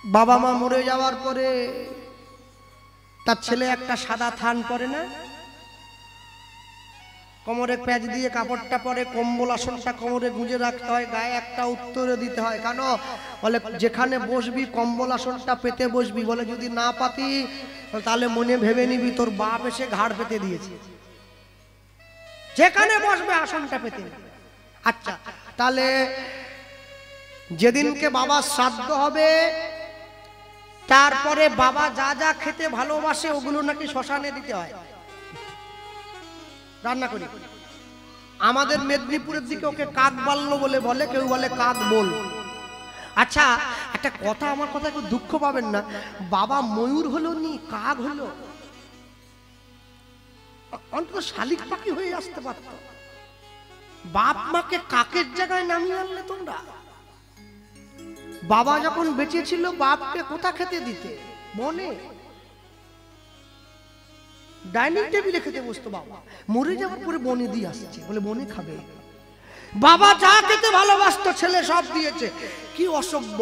বাবা মা মরে যাওয়ার পরে তার ছেলে একটা সাদা থান পরে না, কোমরে প্যাচ দিয়ে কাপড়টা পরে, কম্বল আসনটা কোমরে গুঁজে রাখতে হয়, গায়ে একটা উত্তরে দিতে হয়। কেন বলে যেখানে বসবি কম্বল আসনটা পেতে বসবি, বলে যদি না পাতি তাহলে মনে ভেবে নিবি তোর বাপ এসে ঘাড় পেতে দিয়েছে। যেখানে বসবে আসনটা পেতে। আচ্ছা, তাহলে যেদিনকে বাবার শ্রাদ্ধ হবে তারপরে বাবা যা যা খেতে ভালোবাসে ওগুলো নাকি শ্মশানে দিতে হয়, রান্না করি। আমাদের মেদিনীপুরের দিকে ওকে কাক বাল্য বলে বলে, কেউ বলে কাক বল। আচ্ছা, একটা কথা, আমার কথা একটু দুঃখ পাবেন না, বাবা ময়ূর হলো নি কাক হলো, অন্তত শালিক পাখি হয়ে আসতে পারত। বাপ মাকে কাকের জায়গায় নামিয়ে আনলে তোমরা। বাবা যখন বেঁচে ছিল বাপকে কোথা খেতে দিতে? বনে, ডাইনিং টেবিলে খেতে বসতো বাবা। মরে যাওয়ার পরে বনে দিয়ে আসছে, বলে বনে খাবে। বাবা যা খেতে ভালোবাসতো ছেলে সব দিয়েছে, কি অসভ্য।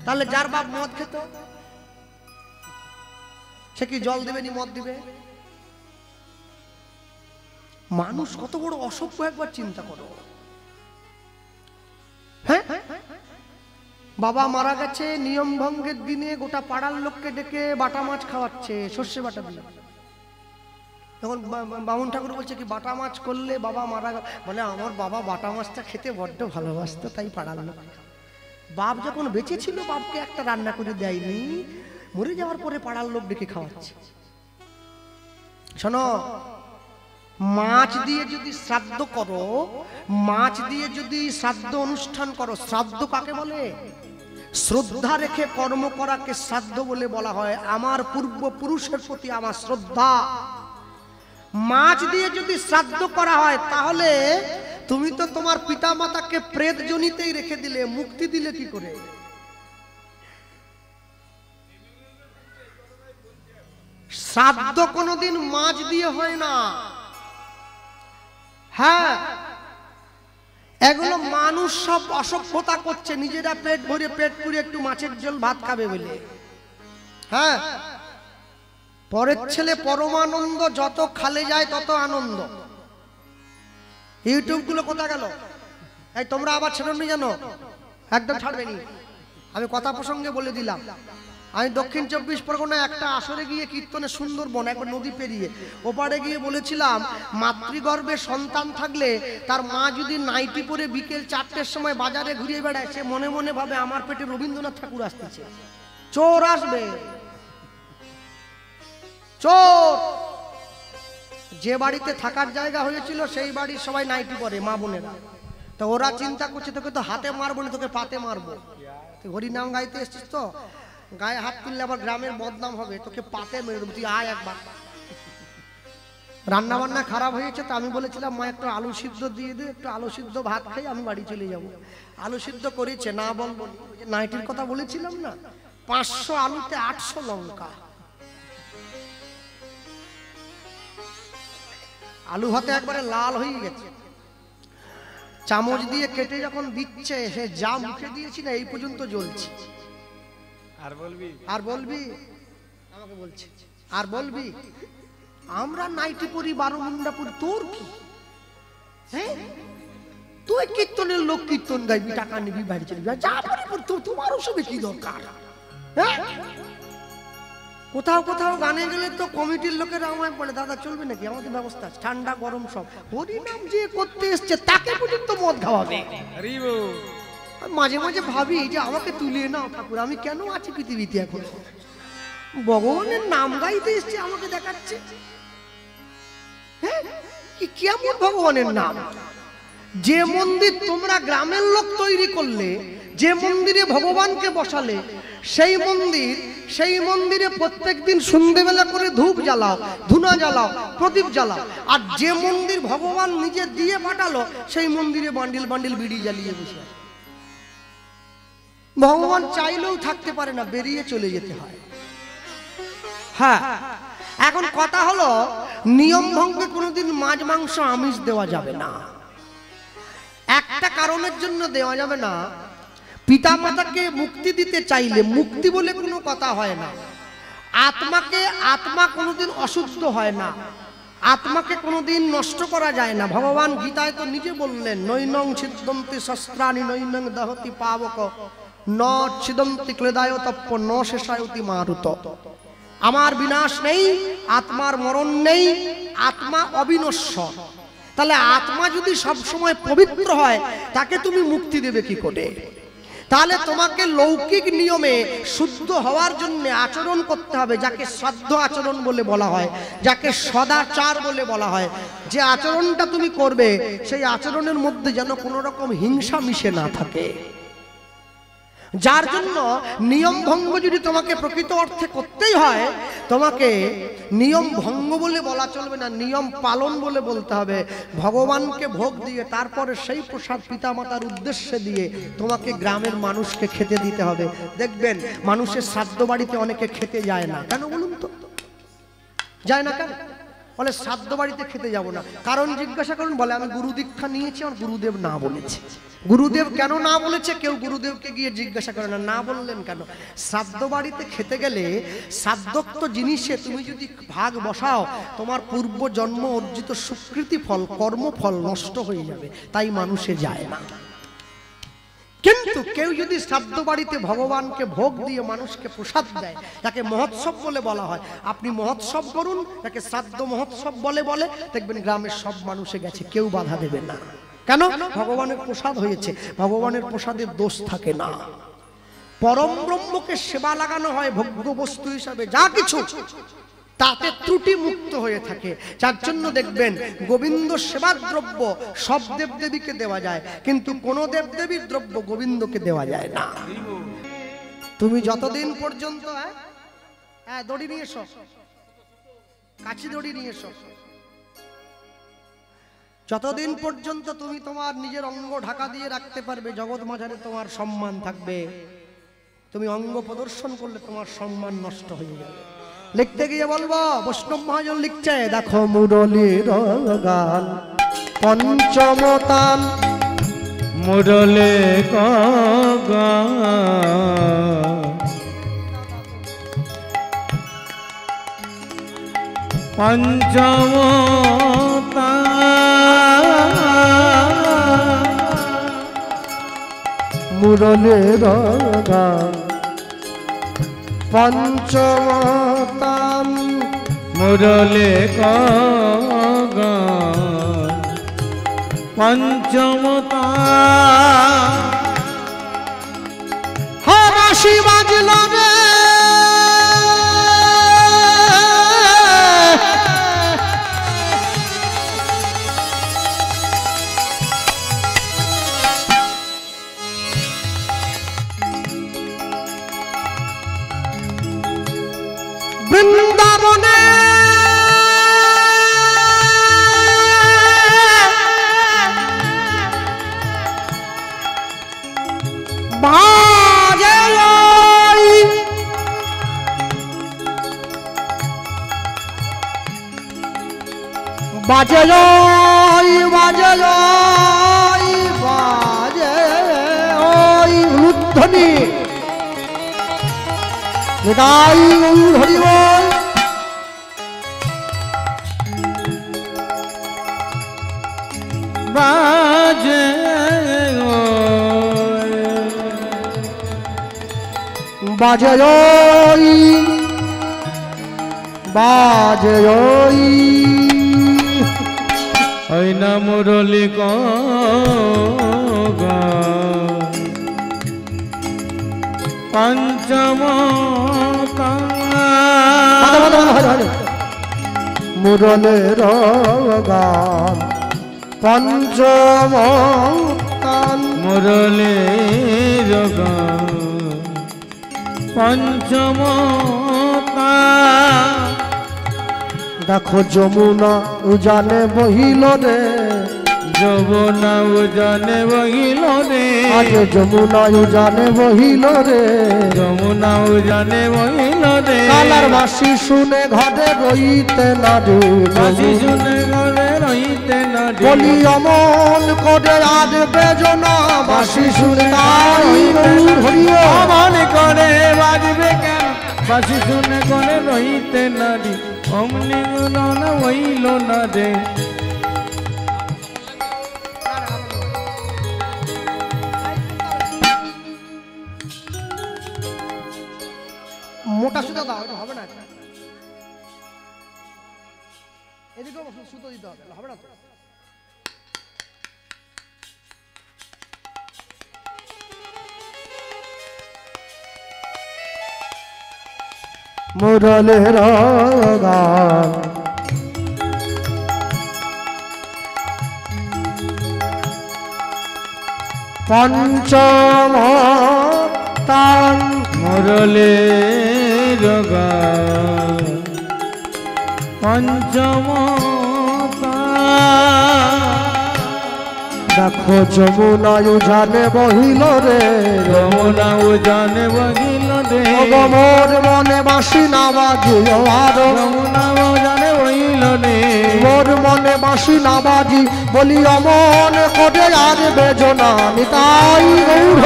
তাহলে যার বাপ মদ খেত সে কি জল দিবে নি মদ দিবে? মানুষ কত বড় অসভ্য একবার চিন্তা করো। হ্যাঁ, বাবা মারা গেছে, নিয়ম ভঙ্গের দিনে গোটা পাড়ার লোককে ডেকে বাটা মাছ খাওয়াচ্ছে, সর্ষে বাটা দিয়ে। তখন বামুন ঠাকুর বলছে কি বাটা মাছ করলে বাবা মারা গেল, বলে আমার বাবা বাটা মাছটা খেতে বড্ড ভালোবাসতো তাই পাড়ার লোক। বাপ যখন বেঁচে ছিল বাপকে একটা রান্না করে দেয়নি, মরে যাওয়ার পরে পাড়ার লোক ডেকে খাওয়াচ্ছে। শোনো, মাছ দিয়ে যদি শ্রাদ্ধ করো, মাছ দিয়ে যদি শ্রাদ্ধ অনুষ্ঠান করো, শ্রাদ্ধ কাকে বলে? শ্রদ্ধা রেখে কর্ম করাকে শ্রাদ্ধ বলে বলা হয়। আমার পূর্বপুরুষের প্রতি আমার শ্রদ্ধা। মাছ দিয়ে যদি শ্রাদ্ধ করা হয় তাহলে তুমি তো তোমার পিতা মাতাকে প্রেত জনিতেই রেখে দিলে, মুক্তি দিলে কি করে? শ্রাদ্ধ কোনোদিন মাছ দিয়ে হয় না। হ্যাঁ, এগুলো মানুষ সব অসভ্যতা করছে, নিজেরা পেট ভরে পেট পুরে একটু মাছের ঝোল ভাত খাবে বলে। হ্যাঁ, পরের ছেলে পরমানন্দ, যত খালে যায় তত আনন্দ। ইউটিউব গুলো কোথায় গেল? এই তোমরা আবার ছেড়নি জানো? একদম ছাড়বেনি। আমি কথা প্রসঙ্গে বলে দিলাম, আমি দক্ষিণ 24 পরগনায় একটা আসরে গিয়ে কীর্তনে, সুন্দরবন একবার নদী পেরিয়ে ওপারে গিয়ে বলেছিলাম, মাতৃগর্ভে সন্তান থাকলে তার মা যদি নাইটি পরে বিকেল 4টের সময় বাজারে ঘুরিয়ে বেড়ায়, সে মনে মনে ভাবে আমার পেটে রবীন্দ্রনাথ ঠাকুর আসতেছে, চোর আসবে, চোর। যে বাড়িতে থাকার জায়গা হয়েছিল সেই বাড়ির সবাই নাইটি পরে, মা বোনেরা। তো ওরা চিন্তা করছে তোকে তো হাতে মারবো না, তোকে পাতে মারবো। তুই হরিনাম গাইতে এসছিস তো, গায়ে হাত তুললে আবার গ্রামের বদনাম হবে, তোকে পাতে মেরে দেবো, তুই আয় একবার। রান্না বান্না খারাপ হয়েছে, তো আমি বলেছিলাম মা একটু আলু সিদ্ধ দিয়ে দে, একটু আলু সিদ্ধ ভাত খাই আমি বাড়ি চলে যাব। আলু সিদ্ধ করেছে, না বলবো, নাইটির কথা বলেছিলাম না, 500 আলুতে 800 লঙ্কা। আলু ভাতে একবারে লাল হয়ে গেছে। চামচ দিয়ে কেটে যখন দিচ্ছে, সে যা মুখে দিয়েছি না এই পর্যন্ত জ্বলছে। আর বলবি, আর বলবি, আমাকে বলছে আর বলবি? আমরা নাইটি পরি, 12 মুন্ডা পরি, তোর কি? হ্যাঁ, তুই কীর্তনের লোক, কীর্তন গাইবি, টাকা নিবি, বাড়ি চলবি, যা পরি পর, তোমার ওসবে কি দরকার? হ্যাঁ, কোথাও কোথাও গানে গেলে তো কমিটির লোকেরা আমায় বলে, দাদা চলবে নাকি, আমাদের ব্যবস্থা আছে, ঠান্ডা গরম সব। হরিনাম যে করতে এসছে তাকে পর্যন্ত মদ খাওয়াবে। মাঝে মাঝে ভাবি যে আমাকে তুলে নাও ঠাকুর, আমি কেন আছি পৃথিবীতে এখন? ভগবানের নাম গাইতে এসছে, আমাকে দেখাচ্ছে। হ্যাঁ, কি কেমন ভগবানের নাম? যে মন্দির তোমরা গ্রামের লোক তৈরি করলে, যে মন্দিরে ভগবানকে বসালে, সেই মন্দিরে প্রত্যেকদিন সন্ধ্যেবেলা করে ধূপ জ্বালাও, ধুনা জ্বালাও, প্রদীপ জ্বালাও। আর যে মন্দির ভগবান নিজে দিয়ে পাঠালো সেই মন্দিরে বান্ডিল বান্ডিল বিড়ি জ্বালিয়ে বসে। ভগবান চাইলেও থাকতে পারে না, বেরিয়ে চলে যেতে হয়। হ্যাঁ, এখন কথা হলো, নিয়ম ভঙ্গে কোনোদিন মাছ মাংস আমিষ দেওয়া যাবে না। একটা কারণের জন্য দেওয়া যাবে না, পিতামাতাকে মুক্তি দিতে চাইলে মুক্তি বলে কোনো কথা হয় না। আত্মা কোনোদিন অশুদ্ধ হয় না, আত্মাকে কোনোদিন নষ্ট করা যায় না। ভগবান গীতায় তো নিজে বললেন, নৈনং ছিদন্তি শস্ত্রাণি নৈনং দহতি পাবক ন ছিদন্তি ক্লেদায় তপ্প ন শেষায়তি মারুত। আমার বিনাশ নেই, আত্মার মরণ নেই, আত্মা অবিনশ্বর। তাহলে আত্মা যদি সবসময় পবিত্র হয়, তাকে তুমি মুক্তি দেবে কি করে? তাহলে তোমাকে লৌকিক নিয়মে শুদ্ধ হওয়ার জন্য আচরণ করতে হবে, যাকে শ্রাদ্ধ আচরণ বলে বলা হয়, যাকে সদাচার বলে বলা হয়। যে আচরণটা তুমি করবে, সেই আচরণের মধ্যে যেন কোনো রকম হিংসা মিশে না থাকে। যার জন্য নিয়ম ভঙ্গ যদি তোমাকে প্রকৃত অর্থে করতেই হয়, তোমাকে নিয়ম ভঙ্গ বলে বলা চলবে না, নিয়ম পালন বলে বলতে হবে। ভগবানকে ভোগ দিয়ে তারপরে সেই প্রসাদ পিতামাতার উদ্দেশ্যে দিয়ে তোমাকে গ্রামের মানুষকে খেতে দিতে হবে। দেখবেন মানুষের শ্রাদ্ধ বাড়িতে অনেকে খেতে যায় না, কেন বলুন তো? যায় না কেন? বলে শ্রাদ্ধ বাড়িতে খেতে যাব না। কারণ জিজ্ঞাসা করুন, বলে আমি গুরু দীক্ষা নিয়েছি, আর গুরুদেব না বলেছে। গুরুদেব কেন না বলেছে? কেউ গুরুদেবকে গিয়ে জিজ্ঞাসা করে না, না বললেন কেন? শ্রাদ্ধ বাড়িতে খেতে গেলে শ্রাদ্ধোক্ত জিনিসে তুমি যদি ভাগ বসাও, তোমার পূর্ব জন্ম অর্জিত সুকৃতি ফল, কর্মফল নষ্ট হয়ে যাবে, তাই মানুষে যায় না। কিন্তু কেউ যদি শ্রাদ্ধ বাড়িতে ভগবানকে ভোগ দিয়ে মানুষকে প্রসাদ দেয়, তাকে মহোৎসব বলে বলা হয়। আপনি মহোৎসব করুন, তাকে শ্রাদ্ধ মহোৎসব বলে দেখবেন গ্রামের সব মানুষে গেছে, কেউ বাধা দেবে না। কেন? ভগবানের প্রসাদ হয়েছে, ভগবানের প্রসাদের দোষ থাকে না। পরম ব্রহ্মকে সেবা লাগানো হয় ভোগ্য বস্তু হিসাবে, যা কিছু তাতে ত্রুটি মুক্ত হয়ে থাকে। যার জন্য দেখবেন গোবিন্দ সেবার দ্রব্য সব দেবদেবীকে দেওয়া যায়, কিন্তু কোন দেবদেবীর দ্রব্য গোবিন্দকে দেওয়া যায় না। তুমি যতদিন পর্যন্ত দড়ি নিয়ে এসো, কাছি দড়ি নিয়ে এসো, যতদিন পর্যন্ত তুমি তোমার নিজের অঙ্গ ঢাকা দিয়ে রাখতে পারবে, জগৎ মাঝারে তোমার সম্মান থাকবে। তুমি অঙ্গ প্রদর্শন করলে তোমার সম্মান নষ্ট হয়ে যাবে। লিখতে গিয়ে বলবো, বৈষ্ণব মহাজন লিখছে, দেখো মুরলীর গান পঞ্চম তান, মুরলী গান পঞ্চম মুরলীর গান পঞ্চমতাম, মুরলী গান পঞ্চমতাম। হাসি বাজল রে বৃন্দাবনে, বাজে বাজে বাজে বাজে উলুধ্বনি, নিতাই গৌর হরি বল। বাজে বাজে বাজে ওই না মুরলী গান পঞ্চম মুরলীর গান পঞ্চম তান, মুরলীর গান পঞ্চম তান। দেখো যমুনা উজানে বহিল রে, যমুনা উজানে বহিল রে, আগে যমুনা উজানে বহিল রে, যমুনা উজানে বহিল রে। কালার বাসি শুনে ঘরে রইতে না রে, বাসি শুনে ঘরে রইতে রহিতে নারী বলি অমন করে আর বেজনা বাসি শুনে তাই হরিও অমন করে বাজবে কেন বাসি শুনে করে রহিতে নারী অমনি গুণন হইল না রে মোটা সুতো দাও, এটা হবে না। এদিকেও সুতো দিতে হবে, হবে না তো। মুরলের গান পঞ্চম তান মুরলের গান পঞ্চম দেখো যমুনায় জানে বহিল রে যমুনা উজানে বহিল রে মোর মনে বাঁশি না বাজিও আরো যমুনা উজানে বহিল রে মোর মনে বাঁশি না বাজি বলি অমন করে আর বেজনা নিতাই গৌর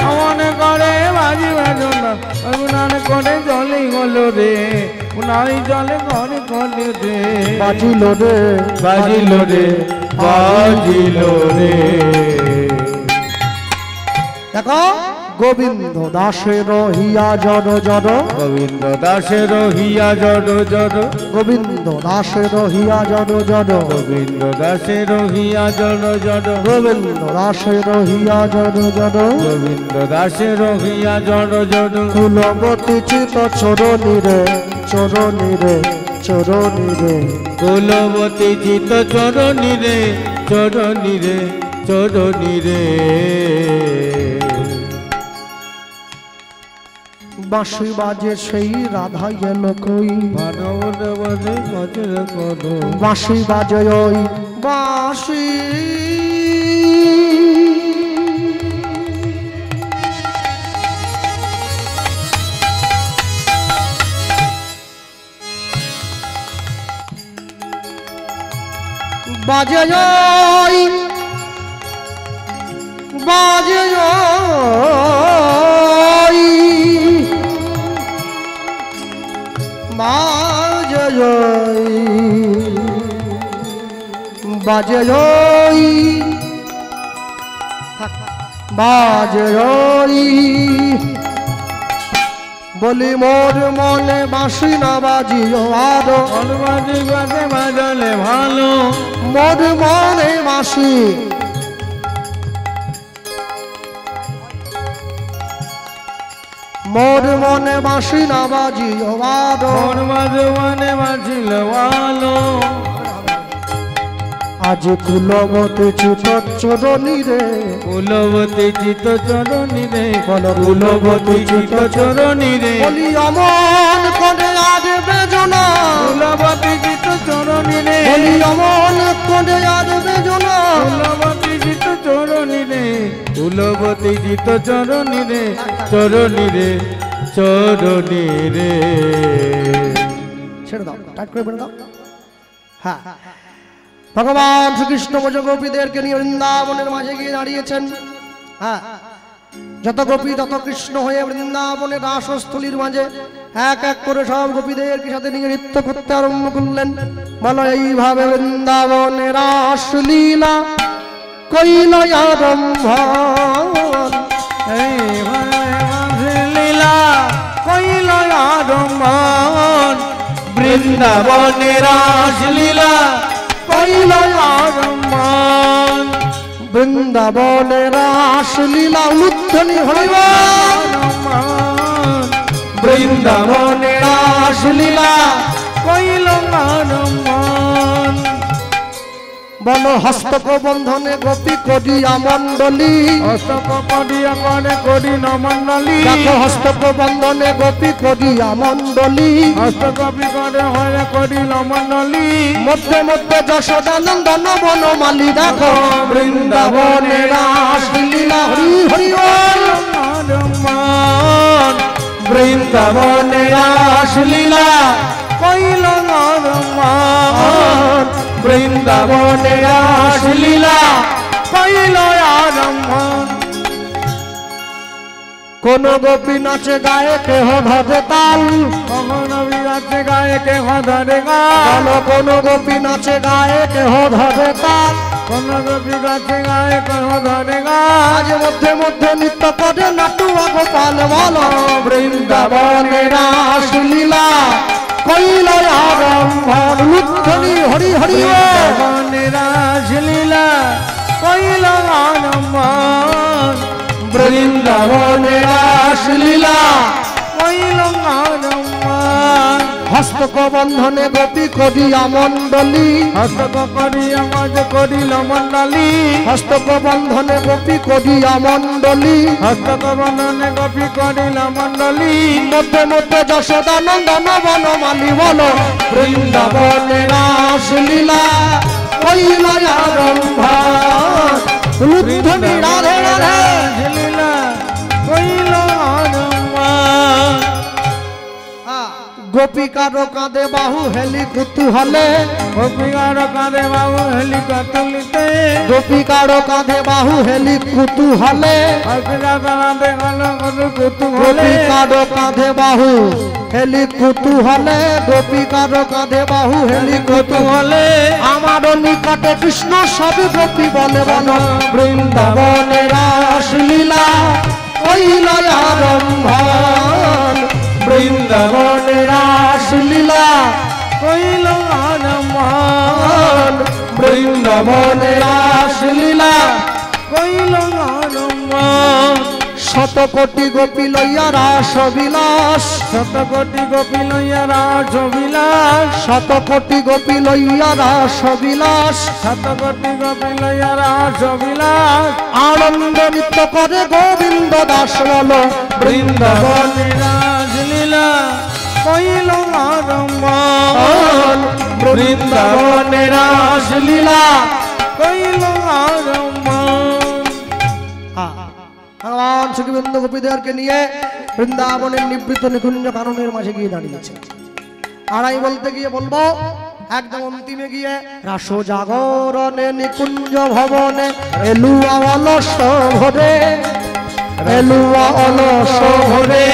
অমন করে বাজি বেজনা অগুনান করে জলে গল রে উনাই জলে ঘরে গলে রে বাজিল রে বাজিল রে বাজিল রে দেখো গোবিন্দ দাসের হিয়া জড় জড় গোবিন্দ দাসের হিয়া জড় জড় গোবিন্দ দাসের হিয়া জড় জড় গোবিন্দ দাসের হিয়া জড় জড় গোবিন্দ দাসের হিয়া জড় জড় গোবিন্দ দাসের হিয়া জড় জড় কুলবতী চিত চরণী রে চরণী রে চরণী রে কুলবতী চিত চরণী রে চরণী রে চরণী রে বাঁশি বাজে সেই রাধা গেল কই মানব দেবরে গজর করো বাঁশি বাজে ওই বাঁশি বাজে ওই বাজে ওই বাজে ওই বাজে ওই বলি মোর মনে বাঁশি না বাজিও আরো বাজি বাজে বাজালে ভালো মোর মনে বাঁশি মোর মনে বাঁশি না বাজিও আরো মোর মাঝে মানে বাজিল ভালো আজ কুলবতী চিত চরণী রে কুলবতী চিত চরণী রে বলো কুলবতী চিত চরণী রে বলি অমন করে আজ বেজনা কুলবতী চিত চরণী রে বলি অমন করে আজ বেজনা কুলবতী চিত চরণী রে কুলবতী চিত চরণী রে চরণী রে চরণী রে ছেড়ে দাও, টাইট করে বেড়ে দাও। হ্যাঁ, ভগবান শ্রীকৃষ্ণ ব্রজ গোপীদেরকে নিয়ে বৃন্দাবনের মাঝে গিয়ে দাঁড়িয়েছেন। হ্যাঁ, যত গোপী তত কৃষ্ণ হয়ে বৃন্দাবনের রাসস্থলীর মাঝে এক এক করে সব গোপীদেরকে সাথে নিয়ে নৃত্য করতে আরম্ভ করলেন। বলো এইভাবে বৃন্দাবনের রাসলীলা কইল আরম্ভ। লীলা কইল আরম্ভন বৃন্দাবনের রাসলীলা কইল আরম্ভন বৃন্দাবনের রাসলীলা উলুধ্বনি হইব। বৃন্দাবনের রাসলীলা কইল আরম্ভন বল হস্তক বন্ধনে গোপী করিয়া মণ্ডলী হস্তক করিয়া করে করি নমণ্ডলী দেখো হস্তক বন্ধনে গোপী করিয়া মণ্ডলী হস্তকপি করে হয়ে করি নমণ্ডলী মধ্যে মধ্যে যশোদানন্দন বনমালী দেখো বৃন্দাবনের রাসলীলা হরি হরি বল। আরম্ভন বৃন্দাবনের রাসলীলা কইল আরম্ভন বৃন্দাবনে রাসলীলা কইল আরম্ভ। কোন গোপী নাচে গায়ে কেহ ধরে তাল, কখন নাচে গায়ে কেহ ধরে গাল, কোন গোপী নাচে গায়ে কেহ ধরে তাল, কোন গোপী নাচে গায়ে কেহ ধরে গাল, মাঝে মধ্যে মধ্যে নৃত্য করে নাটুয়া গোপাল বলো বৃন্দাবনে রাসলীলা কইল আরম্ভ। লুদ্ধনি হরি হরি বৃন্দাবনে রাসলীলা কইল আরম্ভ। বৃন্দাবনে রাসলীলা কইল আরম্ভ। হস্তক বন্ধনে গোপী করিয়া মণ্ডলী, হস্তক করিয়া মজ করিল মণ্ডলী, হস্তক বন্ধনে গোপী করিয়া মণ্ডলী, হস্তক বন্ধনে গোপী করিল মণ্ডলী, মধ্যে মধ্যে যশোদা নন্দন বনমালী বলো বৃন্দাবনে রাসলীলা কইল আরম্ভ। লুদ্ধনি রাধে রাধে রাসলীলা কইল আরম্ভ। গোপিকার কাঁদে বাহু হেলি কুতুহলে, গোপীকার কাঁধে বাবু হেলি কতুলিতে, গোপিকার কাঁধে বাহু হেলি কুতুহলে, গোপীকার কাঁধে গেল কত কুতুহলে, গোপিকার কাঁধে বাহু হেলি কুতুহলে, গোপিকার কাঁধে বাহু হেলি কুতুহলে। আমার নিকটে কৃষ্ণ সব গোপী বলে বলো বৃন্দাবনে রাসলীলা কইল আরম্ভ। বৃন্দাবনে রাসলীলা কইল আরম্ভ। বৃন্দাবনে রাসলীলা কইল আরম্ভ। শত কোটি গোপী লইয়া রাস বিলাস, শত কোটি গোপী লইয়া রাস বিলাস, শত কোটি গোপী লইয়া রাস বিলাস, শত কোটি গোপী লইয়া রাস বিলাস, আনন্দ নৃত্য করে গোবিন্দ দাস বলো বৃন্দাবনে রাসলীলা কইল আরম্ভ। বৃন্দাবনে রাসলীলা কইল আরম্ভ। ভগবান সুখবিন্দু গোপীদেরকে নিয়ে বৃন্দাবনের নিবৃত্ত নিকুঞ্জ কাননের মাঝে গিয়ে দাঁড়িয়েছে। আর আমি বলতে গিয়ে বলবো একদম অন্তিমে গিয়ে রাস জাগরণে নিকুঞ্জ ভবনে এলুয়া অলস ভরে, এলুয়া অলস ভরে,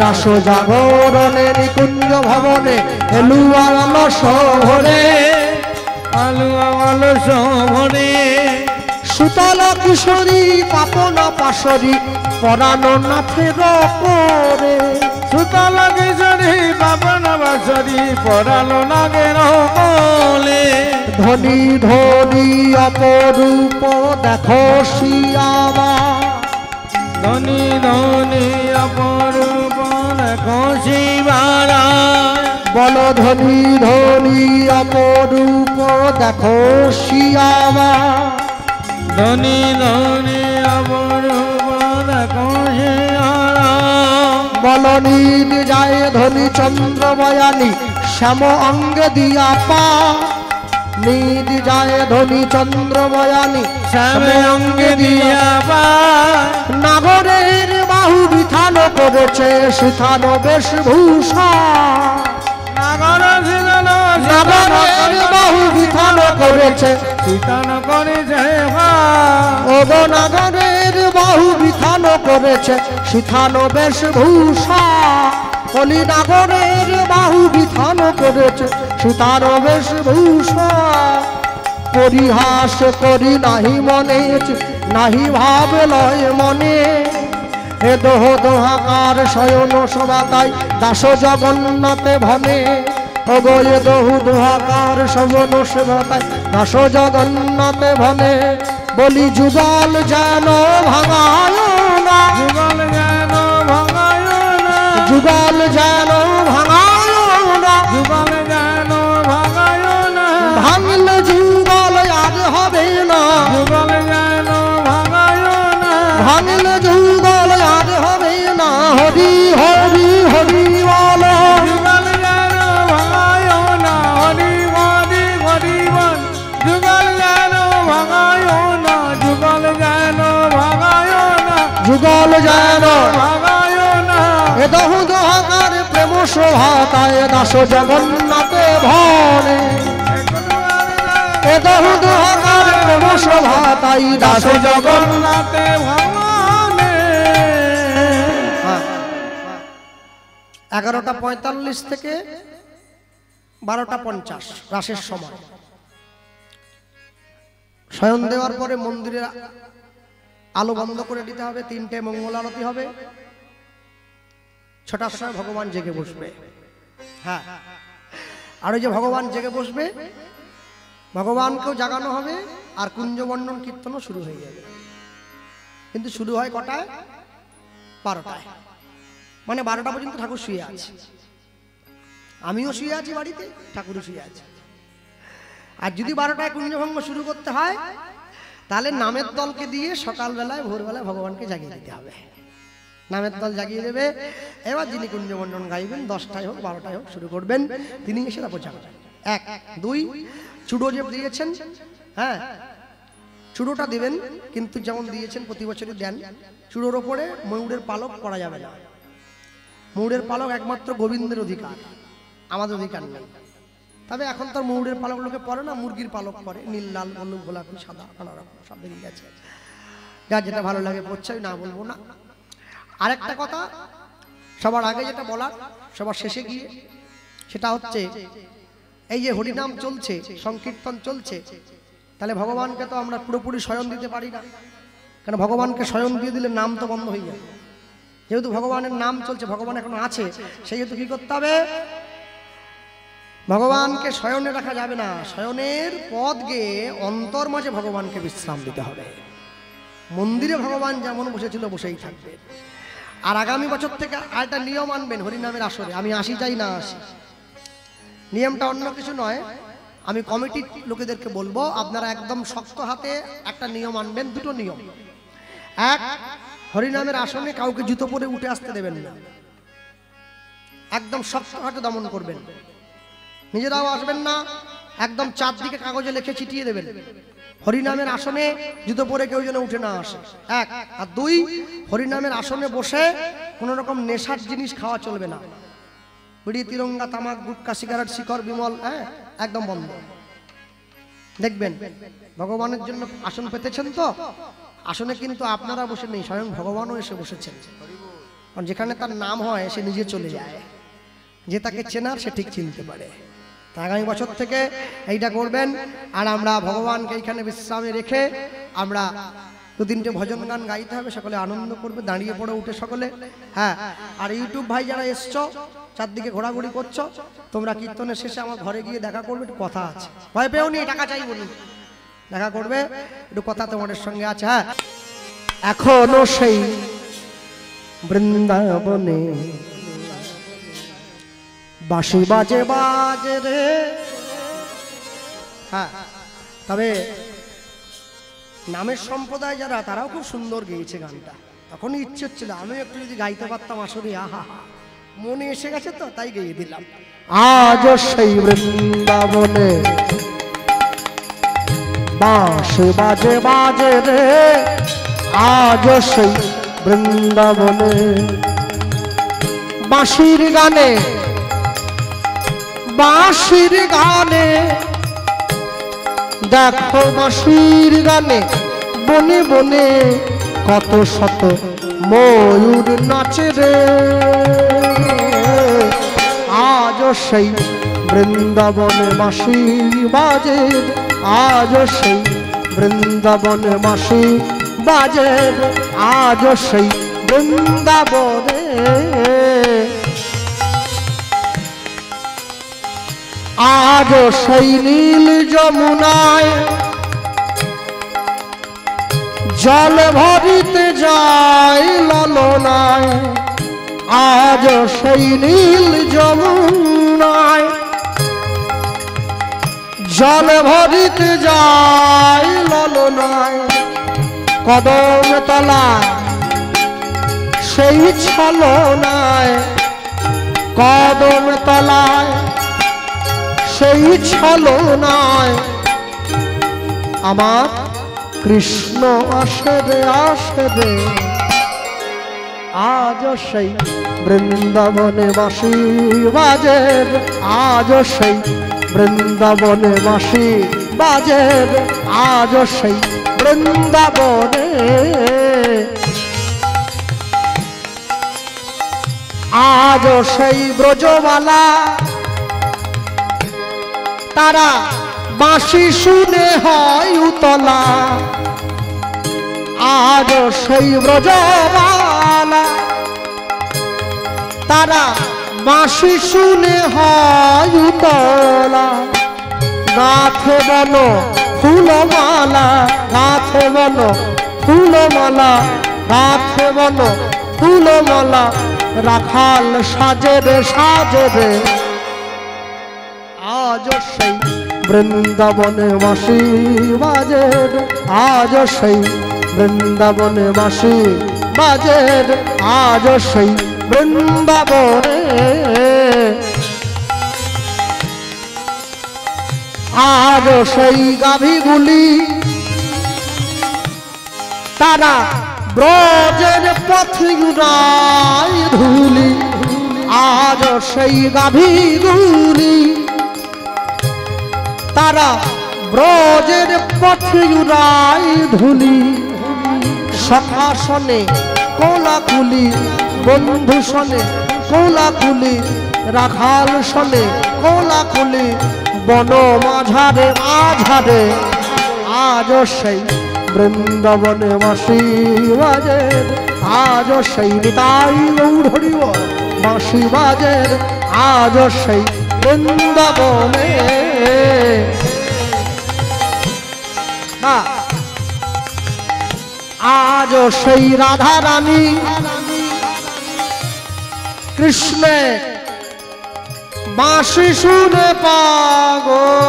রাস জাগরণে নিকুঞ্জ ভবনে এলুয়া অলস ভরে, আলু আলো শোভনে, সুতল কিশোরী পাপনা পাশরি পরানো নাথের করে, সুতল কিশোরী পাবন বাসরি পড়ালো নাগের কোলে, ধনী ধনী অপরূপ দেখো শিয়ামা, ধনী ধনী অপরূপ দেখো শিবারা, বল ধনী ধনী অপরূপ দেখো শিয়ামা, ধনী ধনী অপরূপ দেখো শিবারা, বল নীল যায় ধনী চন্দ্র বয়ানী শ্যাম অঙ্গে দিয়া পা, নীল যায় ধনী চন্দ্র বয়ানী শ্যামে অঙ্গে দিয়া পা, নাগরের বাহু বিধান করেছে সুথান বেশভূষা, নাগর ছিলেন নাগরের বাহু বিধান করেছে শীতন করেছে ওগো নাগরের বাহু বিধান করেছে সুথান বেশভূষা, কলি নাগরের বাহু বিধান করেছে সুতার বেশভূষা, পরিহাস করি নাহি মনে নাহি ভাব লয় মনে, এ দোহ দোহাকার শয়ন সবাতাই দাস জগন্নাথে ভনে, ওগো এ দোহু দোহাকার শয়ন সবাতাই দাস জগন্নাথে ভনে, বলি যুগল যেন ভাঙায় না, যুগল যেন ভাঙায় না, যুগল যেন ভাঙায় না, যুগল যেন ভাঙায় না, ভাঙলে যুগল আর হবে না, যুগল যেন ভাঙায় না, ভাঙলে যুগল আর হবে না, হরি হরি হরি বল, যুগল যেন ভাঙায় না, হরি হরি হরি বল, যুগল যেন ভাঙায় না, যুগল যেন ভাঙায় না, যুগল যেন ভাঙায় না, এ দহু দোহাকার প্রেম শোভাতায় দাস জগন্নাথে ভনে, একবার এ দহু দহকার প্রেম শোভা তাই দাস জগন্নাথে ভগবানে। 11:45 থেকে 12:50 রাসের সময়। শয়ন দেওয়ার পরে মন্দিরের আলো বন্ধ করে দিতে হবে, 3টে মঙ্গল আরতি হবে, 6টার সময় ভগবান জেগে বসবে। হ্যাঁ, আর ওই যে ভগবান জেগে বসবে, ভগবানকেও জাগানো হবে, আর কুঞ্জবর্ণন কীর্তনও শুরু হয়ে যাবে। কিন্তু শুরু হয় কটায়? 12টায়। মানে 12টা পর্যন্ত ঠাকুর শুয়ে আছে, আমিও শুয়ে আছি বাড়িতে, ঠাকুরও শুয়ে আছে। আর যদি 12টায় কুঞ্জভঙ্গ শুরু করতে হয়, তাহলে নামের দলকে দিয়ে সকালবেলায় ভোরবেলায় ভগবানকে জাগিয়ে দিতে হবে। নামের দল জাগিয়ে দেবে, এবার যিনি কুঞ্জমণ্ডন গাইবেন 10টায় হোক 12টায় হোক শুরু করবেন, তিনি এসে তারপর জাগাবেন। 1 2 চুড়ো যে দিয়েছেন, হ্যাঁ চুড়োটা দিবেন, কিন্তু যেমন দিয়েছেন প্রতি বছরই দেন, চুড়োর ওপরে ময়ূরের পালক করা যাবে না। ময়ূরের পালক একমাত্র গোবিন্দের অধিকার, আমাদের অধিকার নেই। তবে এখন তো ময়ূরের পালক লোকে পরে না, মুরগির পালক পরে, নীল লাল বলু গোলাপি সাদা নানা রকম সব বেরিয়ে গেছে, যার যেটা ভালো লাগে পড়ছে, না বলবো না। আরেকটা কথা সবার আগে যেটা বলার, সবার শেষে গিয়ে, সেটা হচ্ছে এই যে হরিনাম চলছে, সংকীর্তন চলছে, তাহলে ভগবানকে তো আমরা পুরোপুরি শয়ন দিতে পারি না, কারণ ভগবানকে শয়ন দিয়ে দিলে নাম তো বন্ধ হয়ে যাবে। যেহেতু ভগবানের নাম চলছে, ভগবান এখনো আছে, সেহেতু কি করতে হবে? ভগবানকে শয়নে রাখা যাবে না, শয়নের পদ গিয়ে অন্তর মাঝে ভগবানকে বিশ্রাম দিতে হবে। মন্দিরে ভগবান যেমন বসেছিল বসেই থাকবে। আর আগামী বছর থেকে আরেকটা নিয়ম আনবেন হরিনামের আসরে, আমি আসি চাই না আসি, নিয়মটা অন্য কিছু নয়, আমি কমিটির লোকেদেরকে বলবো, আপনারা একদম শক্ত হাতে একটা নিয়ম আনবেন। 2টো নিয়ম। 1, হরিনামের আসনে কাউকে জুতো পরে উঠে আসতে দেবেন না, একদম শক্ত হাতে দমন করবেন, নিজেরাও আসবেন না, একদম চারদিকে কাগজে লিখে চিটিয়ে দেবেন, হরিনামের আসনে জুতো পরে কেউ যেন উঠে না আসে। 1 আর 2, হরিনামের আসনে বসে কোনো রকম নেশার জিনিস খাওয়া চলবে না, বিড়ি তিরঙ্গা তামাক গুটকা সিগারেট শিকড় বিমল, হ্যাঁ একদম বন্ধ। দেখবেন ভগবানের জন্য আসন পেতেছেন তো, আসনে কিন্তু আপনারা বসে নেই, স্বয়ং ভগবানও এসে বসেছেন, কারণ যেখানে তার নাম হয় সে নিজে চলে যায়, যে তাকে চেনার সে ঠিক চিনতে পারে। তা আগামী বছর থেকে এইটা করবেন। আর আমরা ভগবানকে এইখানে বিশ্রামে রেখে আমরা 2-3টে ভজন গান গাইতে হবে, সকলে আনন্দ করবে, দাঁড়িয়ে পড়ে উঠে সকলে। হ্যাঁ, আর ইউটিউব ভাই যারা এসছো, চারদিকে ঘোরাঘুরি করছো, তোমরা কীর্তনের শেষে আমার ঘরে গিয়ে দেখা করবে, একটু কথা আছে, ভয় পেও নি, টাকা চাইবো নি, দেখা করবে, একটু কথা তোমাদের সঙ্গে আছে। হ্যাঁ, এখনো সেই বৃন্দাবনে বাঁশি বাজে বাজে রে। হ্যাঁ, তবে নামের সম্প্রদায় যারা, তারাও খুব সুন্দর গেয়েছে গানটা, তখনই ইচ্ছে হচ্ছিল আমি একটু যদি গাইতে পারতাম আসলে, আহা মনে এসে গেছে তো তাই গেয়ে দিলাম। আজ সেই বৃন্দাবনে বাঁশি বাজে বাজে রে, আজ সেই বৃন্দাবনে বাঁশির গানে, বাঁশির গানে, দেখো বাঁশির গানে বনে বনে কত শত ময়ূর নাচে রে। আজ সেই বৃন্দাবনে বাঁশি বাজে, আজ সেই বৃন্দাবনে বাঁশি বাজে, আজ সেই বৃন্দাবনে, আজ সেই নীল যমুনায় জল ভরিতে যায় ললনায়, আজ সেই নীল যমুনায় জল ভরিতে যায় ললনায়, কদম তলায় সেই ছলনায়, কদম তলায় সেই ছলনায় আমার কৃষ্ণ আসে রে, আসে রে। আজ সেই বৃন্দাবনে বাঁশি বাজে, আজ সেই বৃন্দাবনে বাঁশি বাজে আজ সেই বৃন্দাবনে আজ সেই ব্রজমালা তারা বাঁশি শুনে হয় উতলা আজ সেই ব্রজমালা তারা বাঁশি শুনে হয় উতলা গাথে বন ফুলমালা গাথে বন ফুলমালা গাথে বন ফুলমালা রাখাল সাজে রে সাজে রে আজ সেই বৃন্দাবনে বাঁশি বাজে আজ সেই বৃন্দাবনে বাঁশি বাজে আজ সেই বৃন্দাবনে আজ সেই গাভীগুলি তারা ব্রজের পথগুলাই ধুলি আজ সেই গাভীগুলি তারা ব্রজের পথগুলাই ধুলি সখাসনে কোলাকুলি বন্ধু সনে কোলাকুলি রাখাল সনে কোলাকুলি বন মাঝারে মাঝারে আজ সেই বৃন্দাবনে বাঁশি বাজে আজ সেই নিতাই গৌড় বাঁশি বাজে আজ সেই বৃন্দাবনে আজ সেই রাধা রানী কৃষ্ণে বাঁশি শুনে পাগলিনী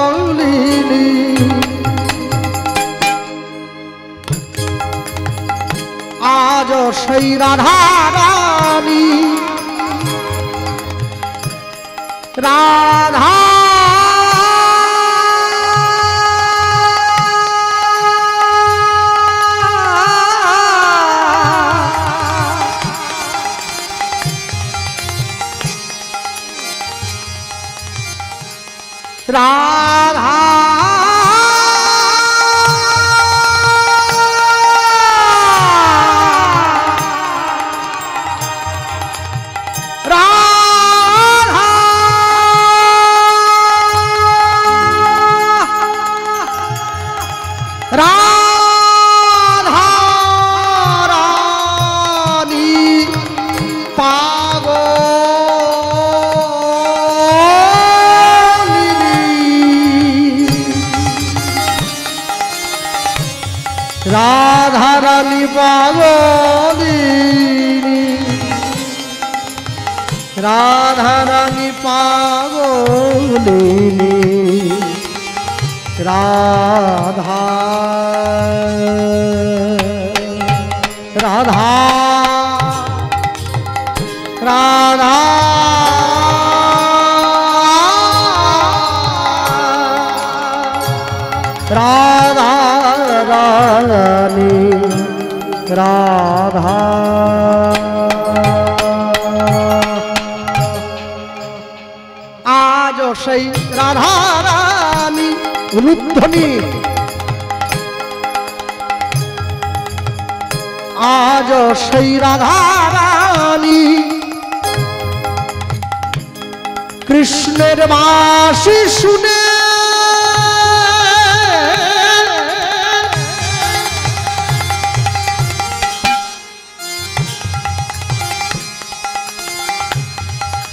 আজ সেই রাধা রানী রাধা রাধা রাধা রানী পাগলিনী রাধা রানী পাগলিনী রাধা রাধা রাধা রাধা রানী রাধা আজ সেই রাধা রানী রুদ্ধনী আজ সেই রাধা রানী কৃষ্ণের বাঁশি শুনে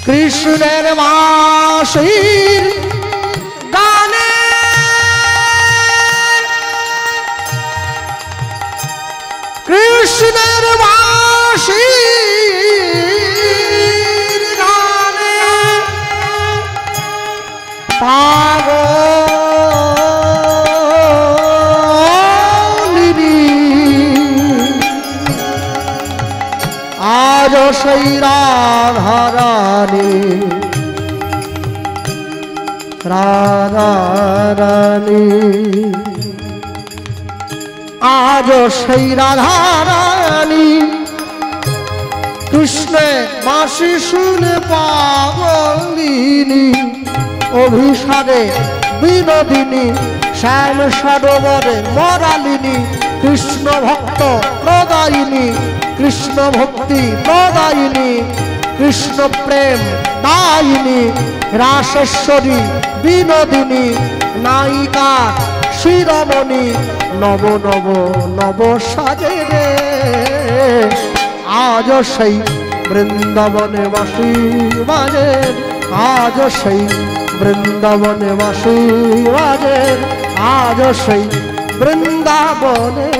কৃষ্ণের বাঁশির গানে কৃষ্ণের বাঁশির গানে পাগলিনী আজ সেই রাধা রানী রাধা রানী আজ সেই রাধা রানী কৃষ্ণে বাঁশি শুনে পাগলিনী অভিসারে বিনোদিনী শ্যাম সরোবরে মরালিনী কৃষ্ণ ভক্ত প্রদায়িনী কৃষ্ণ ভক্তি প্রদায়িনী কৃষ্ণ প্রেম দায়িনী রাসেশ্বরী বিনোদিনী নায়িকা শিরোমণি নব নব নব সাজে রে আজ সেই বৃন্দাবনে বাসি বাজে আজ সেই বৃন্দাবনে বাসি বাজে আজ সেই বৃন্দাবনে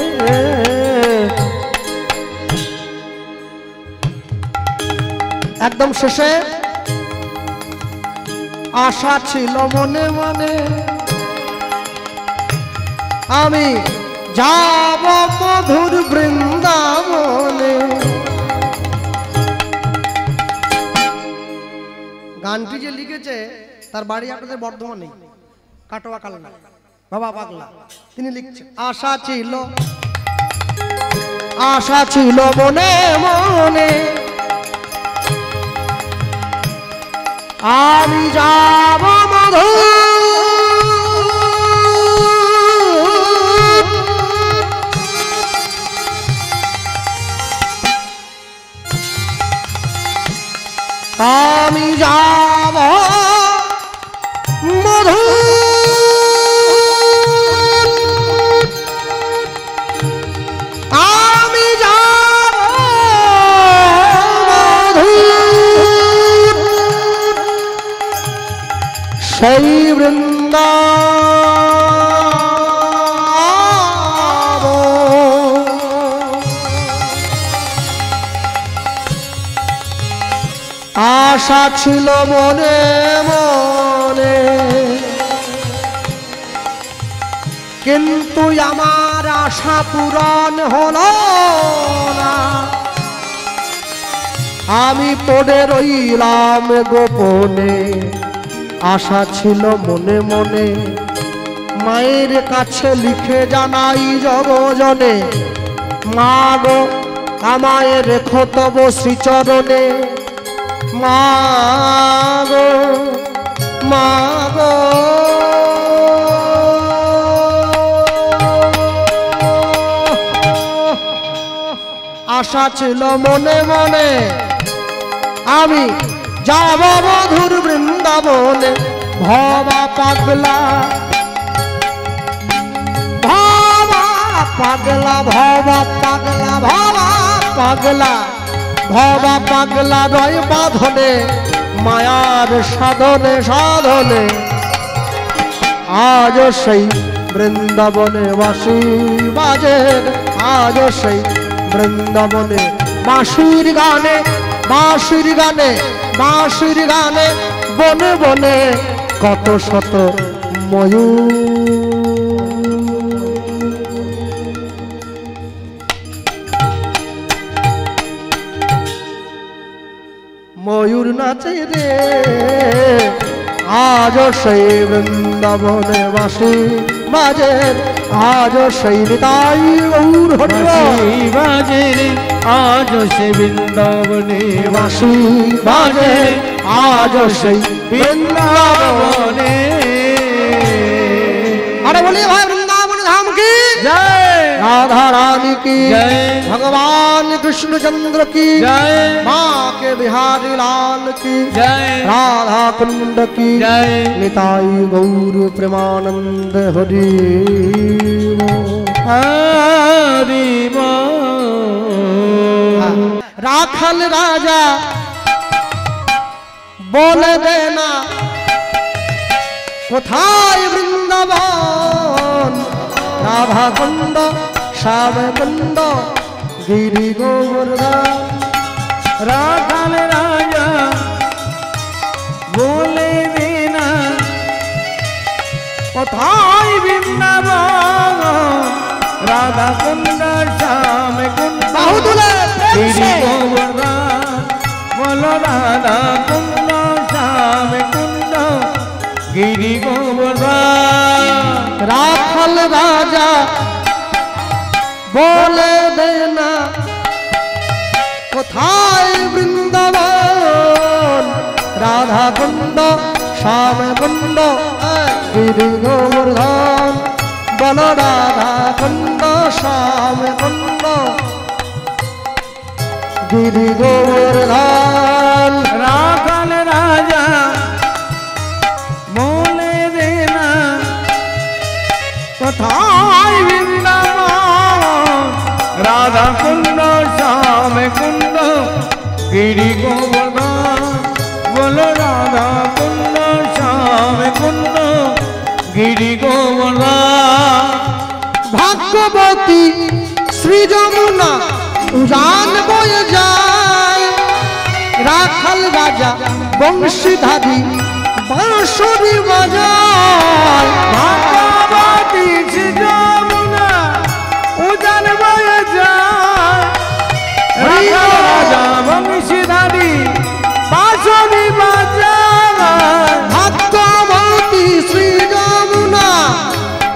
একদম শেষে আশা ছিল মনে মনে আমি যাব মধুর বৃন্দাবনে। গানটি যে লিখেছে তার বাড়ি আপনাদের বর্ধমানে কাটোয়া কালনা বাবা পাগলা তিনি লিখছেন আশা ছিল মনে মনে আমি যাব মধু আমি যাব মধু আমি যাব মধু সেই বৃন্দাবন আশা ছিল মনে মনে কিন্তু আমার আশা পূরণ হলো না আমি পড়ে রইলাম গোপনে আশা ছিল মনে মনে মায়ের কাছে লিখে জানাই জগজনে মা গো আমায় রেখো তব শ্রীচরণে মা গো মা গো আশা ছিল মনে মনে আমি যাব মধুর বৃন্দাবনে ভবা পাগলা ভবা পাগলা ভবা পাগলা ভবা পাগলা ভবা পাগলা রয় বাঁধনে মায়ার সাধনে সাধনে আজ সেই বৃন্দাবনে বাঁশি বাজে আজ সেই বৃন্দাবনে বাঁশির গানে বাঁশির গানে বাঁশির গানে বনে বনে কত শত ময়ূর ময়ূর নাচে রে আজ সেই বৃন্দাবনে বাঁশি বাজে আজ সেই নিতাই গৌর হরি বাজে আজ সে বৃন্দাবনে বাঁশি বাজে আজ সেই বৃন্দাবনে আরে বলি ভাই বৃন্দাবন ধাম কি জয় राधा रानी की जय भगवान कृष्णचंद्र की जय माँ के बिहारी लाल की जय राधा कुंड की जय निताई गौर प्रेमानंद हरि हरि राखल राजा बोल देना कोथाय वृंदावन राधा कुंड श्याम कुंड गिरी गोवर्धन राखल राजा बोले देना कोथाय वृंदावन राधा कुंड श्याम कुंड बाहुदुले गिरी गोवर्धन बोलो राधा कुंड श्याम कुंड गिरी गोवर्धन राखल राजा बोले देना कोथाय वृंदावन राधा कुंड श्याम कुंड गिरी गोवर्धन বল রাধা কুণ্ড শ্যাম কুণ্ড গিরি গোবর্ধন। রাখাল রাজা বলে দে না কোথায় বৃন্দাবন, রাধা কুণ্ড শ্যাম কুণ্ড গিরি গোবর্ধন। বলো রাধা কুণ্ড শ্যাম কুণ্ড গিরি গোবর্ধন। ভাগ্যবতী শ্রী যমুনা উজান বয়ে যায়, রাখাল রাজা বংশীধারী বাঁশরি বাজায়। ভাগ্যবতী শ্রী যমুনা উজান বয়ে যায়, রাখাল রাজা বংশীধারী বাঁশরি বাজায়। ভাগ্যবতী শ্রী যমুনা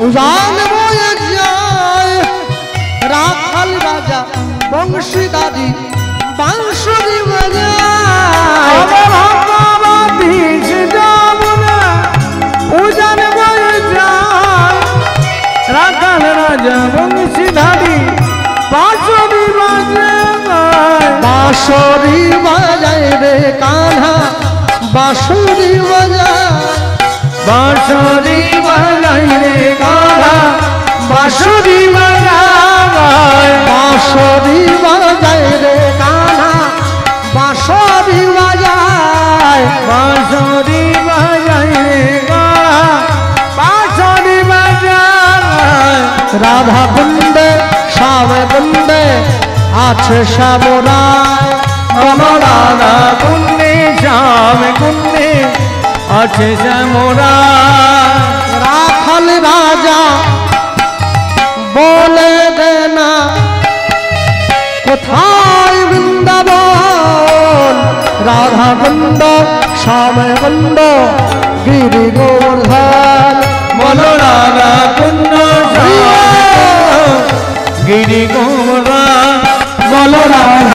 উজান বয়ে যায়, রাখাল রাজা বংশীধারী বাঁশরি বাজায়। ভাগ্যবতী শ্রী যমুনা উজান বয়ে যায়, রাখাল রাজা বংশীধারী বাঁশরি বাজায়। বাঁশরি বাজায় রে কাन्हा বাঁশরি বাজায়, বাঁশরি বাজায় রে কাन्हा বাঁশরি বাজায়। বাঁশরি বাজায় রে কাन्हा বাঁশরি বাজায়। বাঁশরি বাজায় রে কাन्हा বাঁশরি বাজায়। রাধা কুণ্ডে শ্যাম কুণ্ডে আছে শ্যামরায়, বলো রাধা কুণ্ডে শ্যাম কুণ্ডে আছে শ্যামরায়। রাখাল রাজা বলে দে না কোথায় বৃন্দাবন, রাধা কুণ্ড শ্যাম কুণ্ড গিরি গোবর্ধন। বলো রাধা কুণ্ড শ্যাম কুণ্ড গিরি গোবর্ধন। বলো রাধা